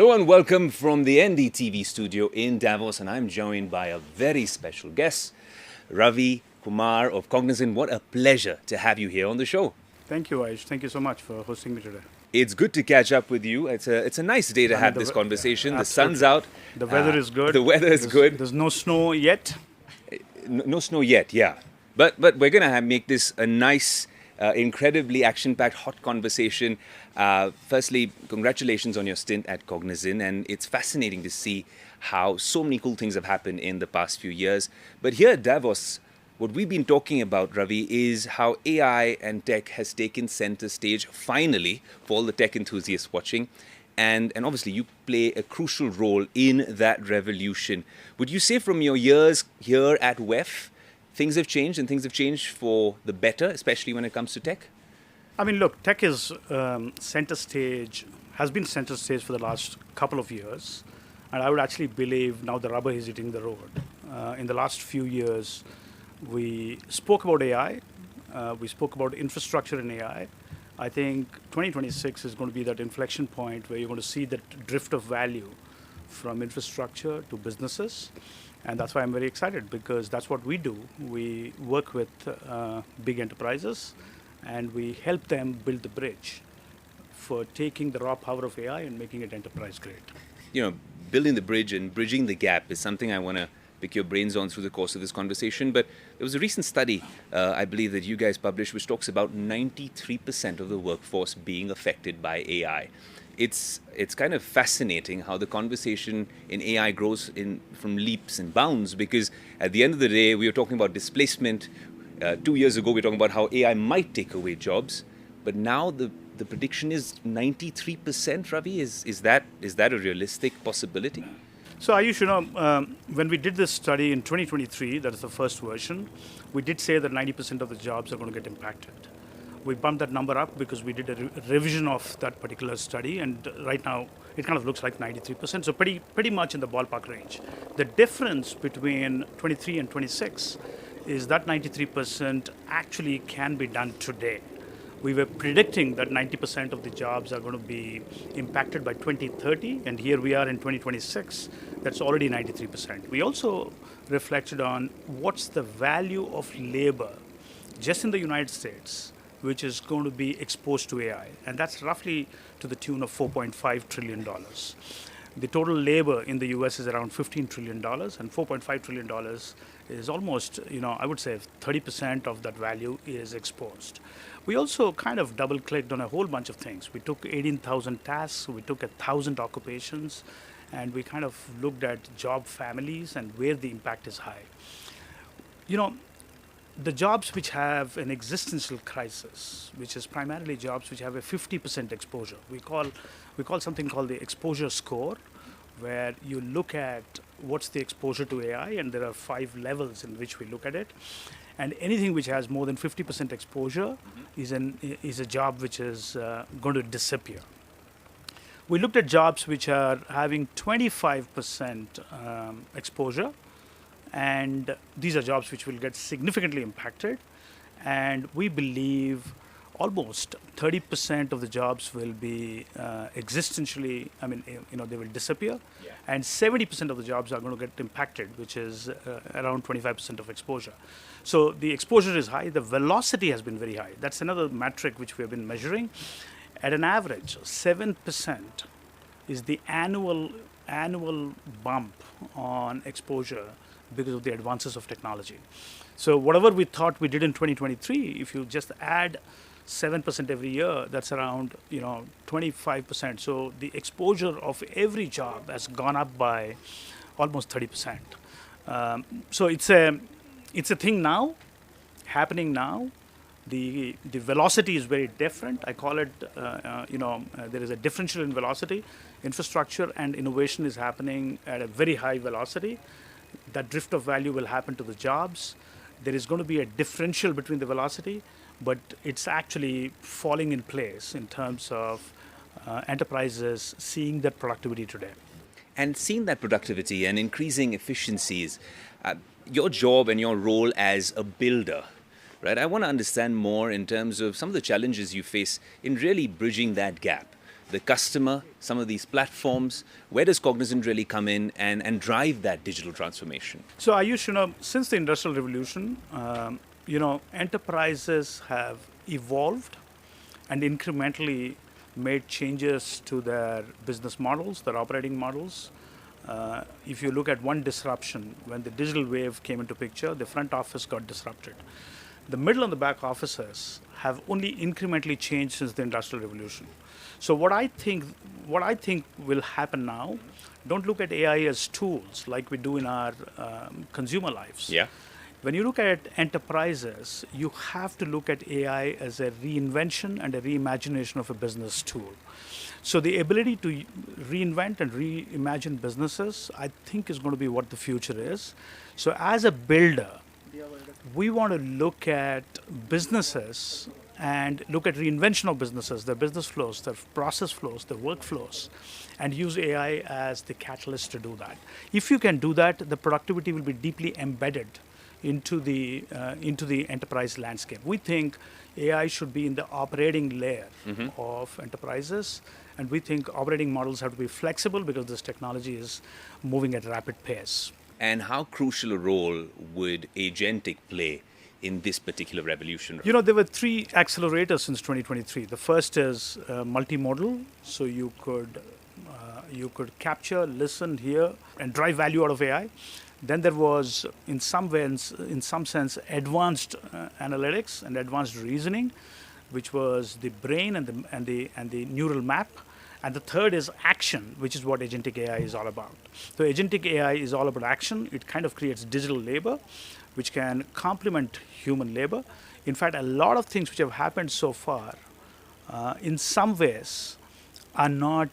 Hello and welcome from the NDTV studio in Davos, and I'm joined by a very special guest, Ravi Kumar of Cognizant. What a pleasure to have you here on the show. Thank you, Aayush. Thank you so much for hosting me today. It's good to catch up with you. It's a nice day to have this conversation. The sun's out. The weather is good. The weather is good. There's no snow yet. No snow yet, yeah. But we're going to make this a nice, incredibly action-packed, hot conversation. Firstly, congratulations on your stint at Cognizant, and it's fascinating to see how so many cool things have happened in the past few years. But here at Davos, what we've been talking about, Ravi, is how AI and tech has taken center stage, finally, for all the tech enthusiasts watching. And obviously, you play a crucial role in that revolution. Would you say from your years here at WEF, things have changed and things have changed for the better, especially when it comes to tech? I mean, look, tech is center stage, has been center stage for the last couple of years. And I would actually believe now the rubber is hitting the road. In the last few years, we spoke about AI. We spoke about infrastructure in AI. I think 2026 is going to be that inflection point where you're going to see that drift of value from infrastructure to businesses. And that's why I'm very excited, because that's what we do. We work with big enterprises, and we help them build the bridge for taking the raw power of AI and making it enterprise grade. You know, building the bridge and bridging the gap is something I want to pick your brains on through the course of this conversation. But there was a recent study, I believe, that you guys published, which talks about 93% of the workforce being affected by AI. It's kind of fascinating how the conversation in AI grows from leaps and bounds, because at the end of the day, we were talking about displacement. 2 years ago, we were talking about how AI might take away jobs. But now the prediction is 93%, Ravi. Is that a realistic possibility? So Ayush, when we did this study in 2023, that is the first version, we did say that 90% of the jobs are going to get impacted. We bumped that number up because we did a revision of that particular study, and right now it kind of looks like 93%, so pretty much in the ballpark range. The difference between 23 and 26 is that 93% actually can be done today. We were predicting that 90% of the jobs are going to be impacted by 2030, and here we are in 2026. That's already 93%. We also reflected on what's the value of labor just in the United States, which is going to be exposed to AI, and that's roughly to the tune of $4.5 trillion. The total labor in the US is around $15 trillion, and $4.5 trillion is almost, I would say 30% of that value is exposed. We also kind of double-clicked on a whole bunch of things. We took 18,000 tasks, we took 1,000 occupations, and we kind of looked at job families and where the impact is high. The jobs which have an existential crisis, which is primarily jobs which have a 50% exposure, we call something called the exposure score, where you look at what's the exposure to AI, and there are 5 levels in which we look at it. And anything which has more than 50% exposure is a job which is going to disappear. We looked at jobs which are having 25% exposure, and these are jobs which will get significantly impacted. And we believe almost 30% of the jobs will be existentially, they will disappear. Yeah. And 70% of the jobs are going to get impacted, which is around 25% of exposure. So the exposure is high. The velocity has been very high. That's another metric which we have been measuring. At an average, 7% is the annual bump on exposure because of the advances of technology. So whatever we thought we did in 2023, if you just add 7% every year, that's around 25%. So the exposure of every job has gone up by almost 30%. So it's a thing now, happening now. The velocity is very different. I call it, there is a differential in velocity. Infrastructure and innovation is happening at a very high velocity. That drift of value will happen to the jobs. There is going to be a differential between the velocity, but it's actually falling in place in terms of enterprises seeing that productivity today. And seeing that productivity and increasing efficiencies, your job and your role as a builder, right? I want to understand more in terms of some of the challenges you face in really bridging that gap. the customer, some of these platforms? Where does Cognizant really come in and drive that digital transformation? So Ayush, since the Industrial Revolution, enterprises have evolved and incrementally made changes to their business models, their operating models. If you look at one disruption, when the digital wave came into picture, the front office got disrupted. The middle and the back offices have only incrementally changed since the Industrial Revolution. So what I think will happen now, don't look at AI as tools like we do in our consumer lives. Yeah. When you look at enterprises, you have to look at AI as a reinvention and a reimagination of a business tool. So the ability to reinvent and reimagine businesses, I think, is going to be what the future is. So as a builder, we want to look at businesses and look at reinvention of businesses, their business flows, their process flows, their workflows, and use AI as the catalyst to do that. If you can do that, the productivity will be deeply embedded into the enterprise landscape. We think AI should be in the operating layer of enterprises, and we think operating models have to be flexible because this technology is moving at a rapid pace. And how crucial a role would Agentic play in this particular revolution? There were three accelerators since 2023. The first is multimodal, so you could capture, listen, hear, and drive value out of AI. Then there was, in some sense, advanced analytics and advanced reasoning, which was the brain and the neural map. And the third is action, which is what Agentic AI is all about. So Agentic AI is all about action. It kind of creates digital labor, which can complement human labor. In fact, a lot of things which have happened so far, in some ways, are not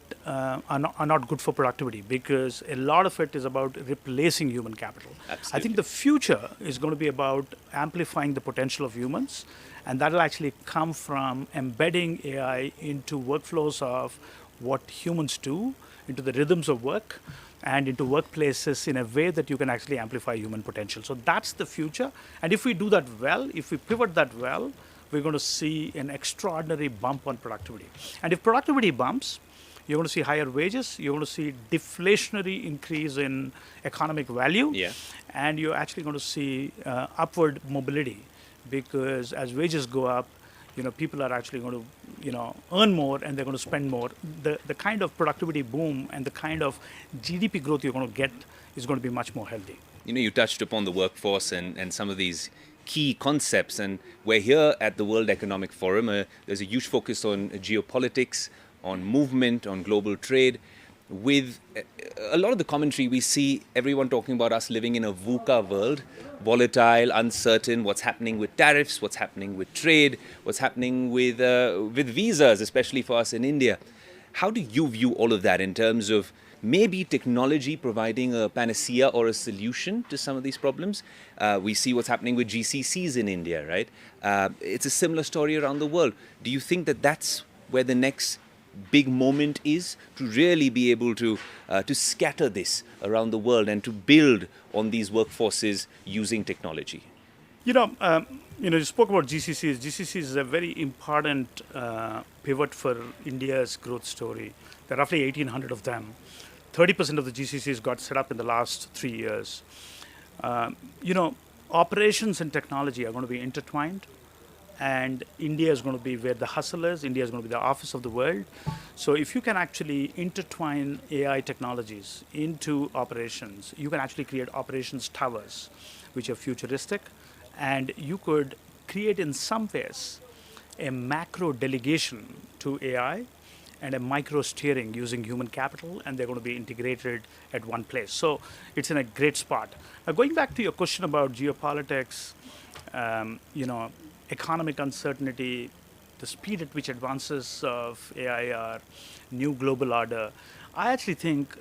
good for productivity, because a lot of it is about replacing human capital. Absolutely. I think the future is going to be about amplifying the potential of humans, and that will actually come from embedding AI into workflows of what humans do, into the rhythms of work, and into workplaces in a way that you can actually amplify human potential. So that's the future. And if we do that well, if we pivot that well, we're going to see an extraordinary bump on productivity. And if productivity bumps, you're going to see higher wages, you're going to see deflationary increase in economic value, and you're actually going to see upward mobility, because as wages go up, people are actually going to, earn more, and they're going to spend more. The kind of productivity boom and the kind of GDP growth you're going to get is going to be much more healthy. You touched upon the workforce and some of these key concepts, and we're here at the World Economic Forum. There's a huge focus on geopolitics, on movement, on global trade. With a lot of the commentary, we see everyone talking about us living in a VUCA world, volatile, uncertain, what's happening with tariffs, what's happening with trade, what's happening with visas, especially for us in India. How do you view all of that in terms of maybe technology providing a panacea or a solution to some of these problems? We see what's happening with GCCs in India, right? It's a similar story around the world. Do you think that that's where the next big moment is, to really be able to scatter this around the world and to build on these workforces using technology? You spoke about GCCs. GCCs is a very important pivot for India's growth story. There are roughly 1,800 of them. 30% of the GCCs got set up in the last 3 years. Operations and technology are going to be intertwined. And India is going to be where the hustle is. India is going to be the office of the world. So if you can actually intertwine AI technologies into operations, you can actually create operations towers, which are futuristic. And you could create, in some ways, a macro delegation to AI and a micro steering using human capital, and they're going to be integrated at one place. So it's in a great spot. Now, going back to your question about geopolitics, economic uncertainty, the speed at which advances of AI are, new global order, I actually think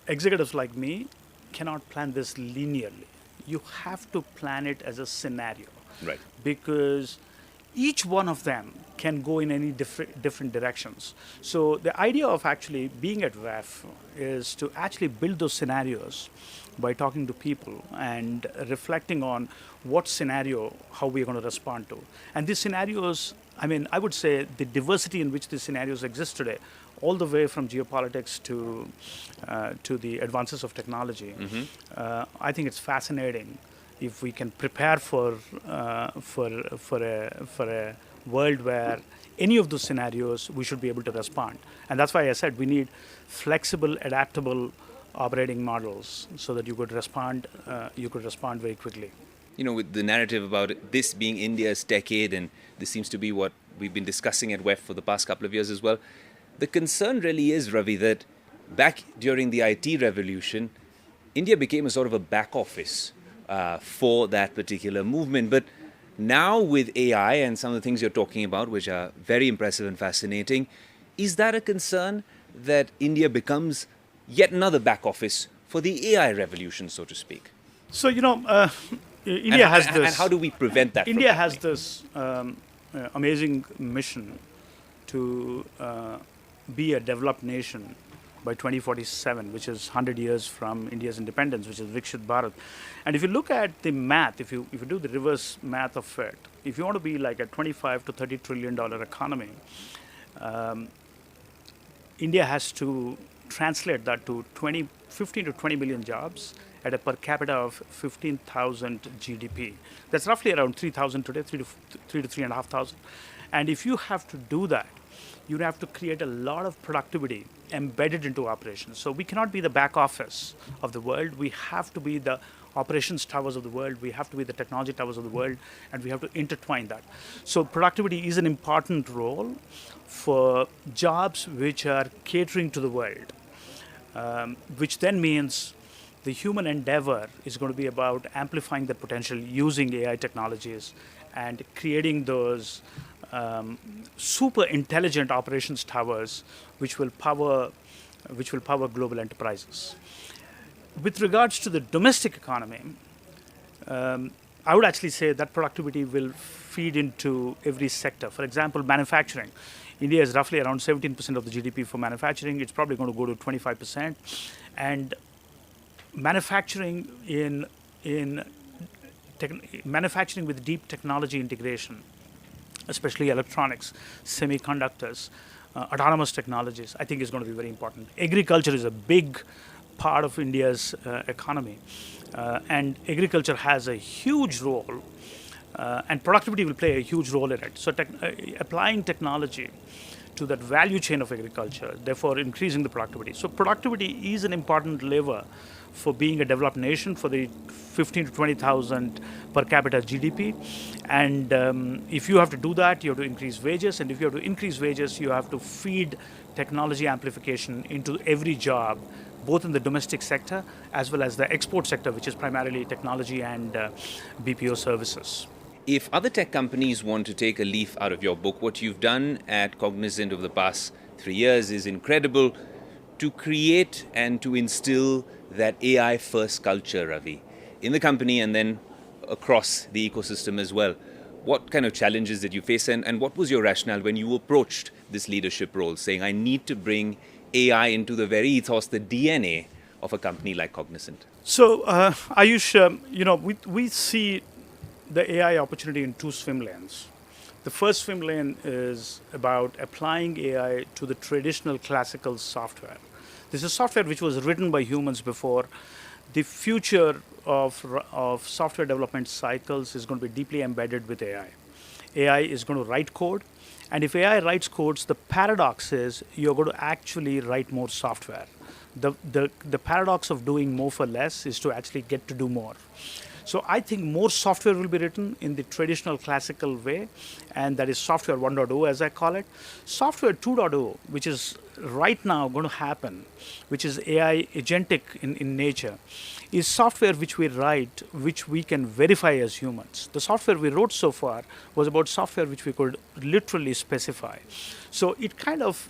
executives like me cannot plan this linearly. You have to plan it as a scenario. Right. Because each one of them can go in any different directions. So the idea of actually being at WEF is to actually build those scenarios by talking to people and reflecting on what scenario, how we're going to respond to. And these scenarios I mean, I would say the diversity in which these scenarios exist today, all the way from geopolitics to the advances of technology, I think it's fascinating if we can prepare for a world where any of those scenarios we should be able to respond. And that's why I said we need flexible, adaptable operating models so that you could respond very quickly. You know, with the narrative about this being India's decade, and this seems to be what we've been discussing at WEF for the past couple of years as well, the concern really is, Ravi, that back during the IT revolution, India became a sort of a back office for that particular movement. But now with AI and some of the things you're talking about, which are very impressive and fascinating, is that a concern that India becomes yet another back office for the AI revolution, so to speak? So, India has this. And how do we prevent that? India has this amazing mission to be a developed nation by 2047, which is 100 years from India's independence, which is Viksit Bharat. And if you look at the math, if you do the reverse math of it, if you want to be like a 25 to 30 trillion dollar economy, India has to translate that to 15 to 20 million jobs at a per capita of 15,000 GDP. That's roughly around 3,000 today, 3 to 3,500. And if you have to do that, you have to create a lot of productivity embedded into operations. So we cannot be the back office of the world. We have to be the operations towers of the world. We have to be the technology towers of the world, and we have to intertwine that. So productivity is an important role for jobs which are catering to the world, which then means the human endeavor is going to be about amplifying that potential using AI technologies and creating those super intelligent operations towers which will power global enterprises. With regards to the domestic economy, I would actually say that productivity will feed into every sector. For example, manufacturing. India is roughly around 17% of the GDP for manufacturing. It's probably going to go to 25%. And manufacturing manufacturing with deep technology integration, especially electronics, semiconductors, autonomous technologies, I think is going to be very important. Agriculture is a big part of India's economy, and agriculture has a huge role, and productivity will play a huge role in it. So applying technology to that value chain of agriculture, therefore increasing the productivity. So productivity is an important lever for being a developed nation, for the 15 to 20,000 per capita GDP. And if you have to do that, you have to increase wages. And if you have to increase wages, you have to feed technology amplification into every job, both in the domestic sector as well as the export sector, which is primarily technology and BPO services. If other tech companies want to take a leaf out of your book, what you've done at Cognizant over the past 3 years is incredible, to create and to instill that AI first culture, Ravi, in the company and then across the ecosystem as well. What kind of challenges did you face, and what was your rationale when you approached this leadership role, saying, I need to bring AI into the very ethos, the DNA of a company like Cognizant? So, Aayush, we see the AI opportunity in two swim lanes. The first swim lane is about applying AI to the traditional classical software. This is software which was written by humans before. The future of software development cycles is going to be deeply embedded with AI. AI is going to write code, and if AI writes codes, the paradox is you're going to actually write more software. The paradox of doing more for less is to actually get to do more. So I think more software will be written in the traditional classical way, and that is software 1.0 as I call it. Software 2.0, which is right now going to happen, which is AI agentic in nature, is software which we write, which we can verify as humans. The software we wrote so far was about software which we could literally specify. So it kind of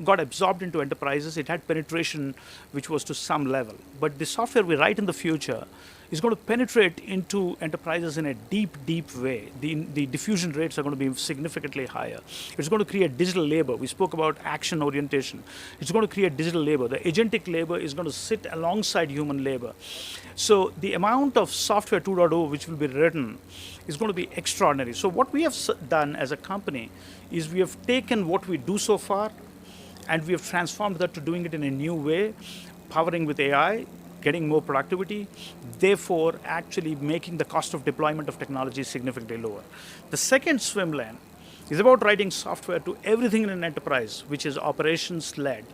got absorbed into enterprises. It had penetration which was to some level. But the software we write in the future is going to penetrate into enterprises in a deep, deep way. The diffusion rates are going to be significantly higher. It's going to create digital labor. We spoke about action orientation. It's going to create digital labor. The agentic labor is going to sit alongside human labor. So the amount of software 2.0 which will be written is going to be extraordinary. So what we have done as a company is we have taken what we do so far and we have transformed that to doing it in a new way, powering with AI, getting more productivity, therefore actually making the cost of deployment of technology significantly lower. The second swim lane is about writing software to everything in an enterprise, which is operations-led,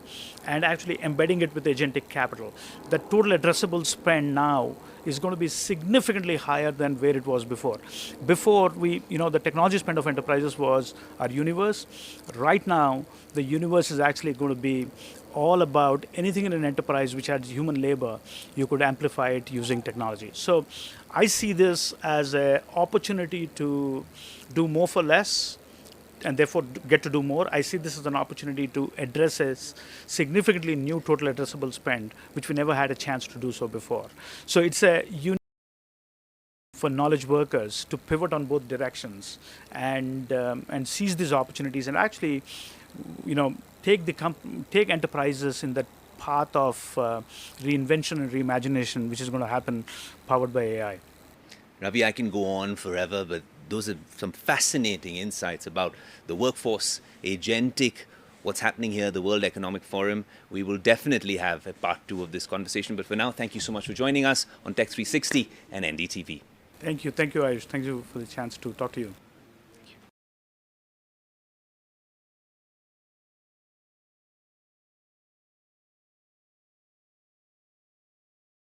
and actually embedding it with agentic capital. The total addressable spend now is going to be significantly higher than where it was before. Before, the technology spend of enterprises was our universe. Right now, the universe is actually going to be all about anything in an enterprise which has human labor, you could amplify it using technology. So I see this as an opportunity to do more for less, and therefore get to do more. I see this as an opportunity to address a significantly new total addressable spend, which we never had a chance to do so before. So it's a unique for knowledge workers to pivot on both directions and seize these opportunities and actually, take enterprises in that path of reinvention and reimagination, which is going to happen powered by AI. Ravi, I can go on forever, but those are some fascinating insights about the workforce, agentic, what's happening here, the World Economic Forum. We will definitely have a part 2 of this conversation. But for now, thank you so much for joining us on Tech360 and NDTV. Thank you, Aayush. Thank you for the chance to talk to you.